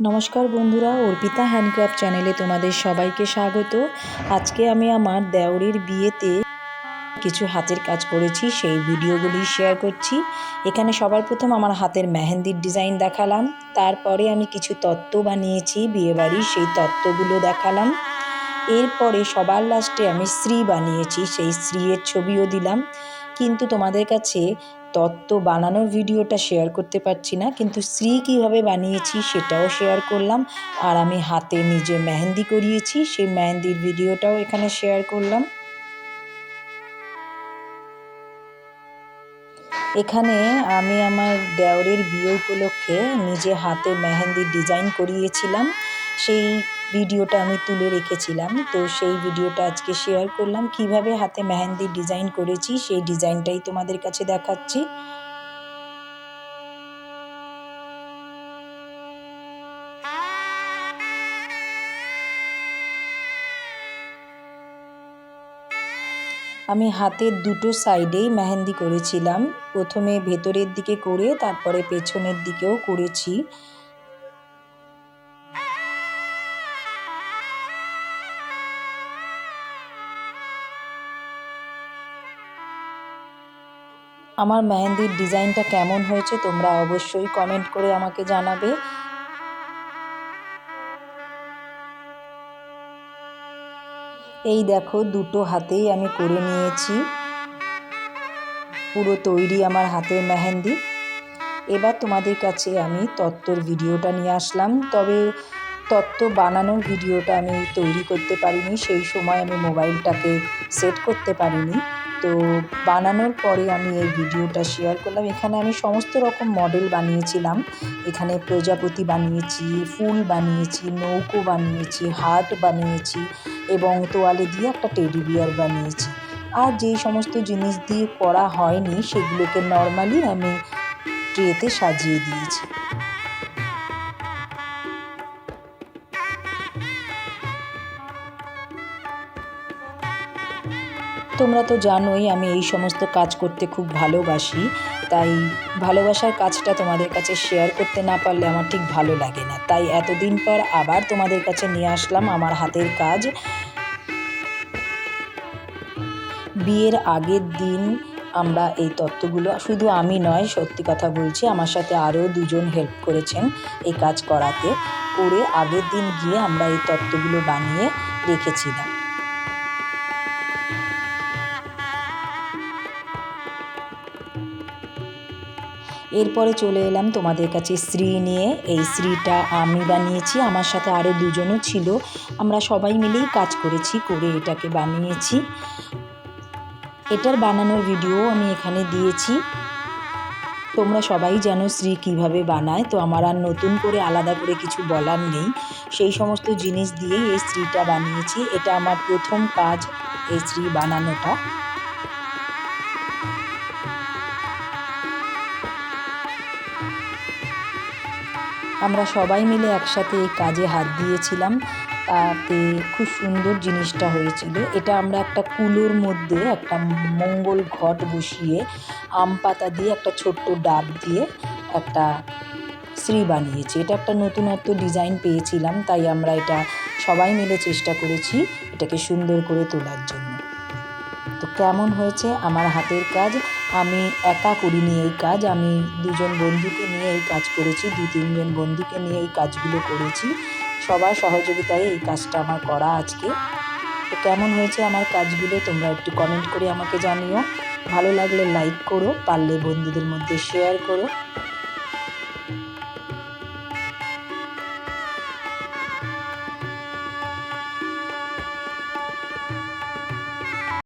নমস্কার বন্ধুরা, অর্পিতা হ্যান্ডক্রাফট চ্যানেলে তোমাদের সবাইকে স্বাগত। আজকে আমি আমার দেওরের বিয়েতে কিছু হাতের কাজ করেছি, সেই ভিডিওগুলি শেয়ার করছি। এখানে সবার প্রথম আমার হাতের মেহেন্দির ডিজাইন দেখালাম, তারপরে আমি কিছু তত্ত্ব বানিয়েছি বিয়েবাড়ির, সেই তত্ত্বগুলো দেখালাম। এরপরে সবার লাস্টে আমি শ্রী বানিয়েছি, সেই শ্রীয়ের ছবিও দিলাম। কিন্তু তোমাদের কাছে তত্ত্ব বানানোর ভিডিওটা শেয়ার করতে পারছি না, কিন্তু শ্রী কীভাবে বানিয়েছি সেটাও শেয়ার করলাম। আর আমি হাতে নিজে মেহেন্দি করিয়েছি, সেই মেহেন্দির ভিডিওটাও এখানে শেয়ার করলাম। এখানে আমি আমার দেওরের বিয়ে উপলক্ষে নিজে হাতে মেহেন্দির ডিজাইন করিয়েছিলাম, সেই ভিডিওটা আমি তুলে রেখেছিলাম। তো সেই ভিডিওটা আজকে শেয়ার করলাম, কিভাবে হাতে মেহেন্দির ডিজাইন করেছি সেই ডিজাইনটাই তোমাদের কাছে দেখাচ্ছি। আমি হাতের দুটো সাইডেই মেহেন্দি করেছিলাম, প্রথমে ভেতরের দিকে করে তারপরে পেছনের দিকেও করেছি। আমার মেহেন্দির ডিজাইনটা কেমন হয়েছে তোমরা অবশ্যই কমেন্ট করে আমাকে জানাবে। এই দেখো, দুটো হাতেই আমি করে নিয়েছি, পুরো তৈরি আমার হাতের মেহেন্দি। এবার তোমাদের কাছে আমি তত্ত্বর ভিডিওটা নিয়ে আসলাম, তবে তত্ত্ব বানানোর ভিডিওটা আমি তৈরি করতে পারিনি, সেই সময় আমি মোবাইলটাকে সেট করতে পারিনি। তো বানানোর পরে আমি এই ভিডিওটা শেয়ার করলাম। এখানে আমি সমস্ত রকম মডেল বানিয়েছিলাম, এখানে প্রজাপতি বানিয়েছি, ফুল বানিয়েছি, নৌকো বানিয়েছি, হার্ট বানিয়েছি এবং তোয়ালে দিয়ে একটা টেডি বিয়ার বানিয়েছি। আর যেই সমস্ত জিনিস দিয়ে করা হয়নি সেগুলোকে নর্মালি আমি ট্রেতে সাজিয়ে দিয়েছি। তোমরা তো জানোই আমি এই সমস্ত কাজ করতে খুব ভালোবাসি, তাই ভালোবাসার কাজটা তোমাদের কাছে শেয়ার করতে না পারলে আমার ঠিক ভালো লাগে না। তাই এতদিন পর আবার তোমাদের কাছে নিয়ে আসলাম আমার হাতের কাজ। বিয়ের আগের দিন আমরা এই তত্ত্বগুলো, শুধু আমি নয়, সত্যি কথা বলছি, আমার সাথে আরও দুজন হেল্প করেছেন এই কাজ করাতে, করে আগের দিন গিয়ে আমরা এই তত্ত্বগুলো বানিয়ে রেখেছিলাম। এরপরে চলে এলাম তোমাদের কাছে শ্রী নিয়ে। এই শ্রীটা আমি বানিয়েছি, আমার সাথে আরও দুজনও ছিল, আমরা সবাই মিলেই কাজ করেছি, করে এটাকে বানিয়েছি। এটার বানানোর ভিডিও আমি এখানে দিয়েছি। তোমরা সবাই জানো শ্রী কীভাবে বানায়, তো আমার আর নতুন করে আলাদা করে কিছু বলার নেই। সেই সমস্ত জিনিস দিয়েই এই শ্রীটা বানিয়েছি। এটা আমার প্রথম কাজ, এই শ্রী বানানোটা। আমরা সবাই মিলে একসাথে এই কাজে হাত দিয়েছিলাম, তাতে খুব সুন্দর জিনিসটা হয়েছিল। এটা আমরা একটা কুলোর মধ্যে একটা মঙ্গল ঘট বসিয়ে আম পাতা দিয়ে একটা ছোট্ট ডাব দিয়ে একটা শ্রী বানিয়েছি। এটা একটা নতুনত্ব ডিজাইন পেয়েছিলাম, তাই আমরা এটা সবাই মিলে চেষ্টা করেছি এটাকে সুন্দর করে তোলার জন্য। তো কেমন হয়েছে আমার হাতের কাজ? আমি একা করিনি এই কাজ, আমি দুজন বন্ধুকে নিয়ে এই কাজ করেছি, 2-3 জন বন্ধুকে নিয়ে এই কাজগুলো করেছি। সবার সহযোগিতায় এই কাজটা আমার করা আজকে। তো কেমন হয়েছে আমার কাজগুলো তোমরা একটু কমেন্ট করে আমাকে জানিও। ভালো লাগলে লাইক করো, পারলে বন্ধুদের মধ্যে শেয়ার করো।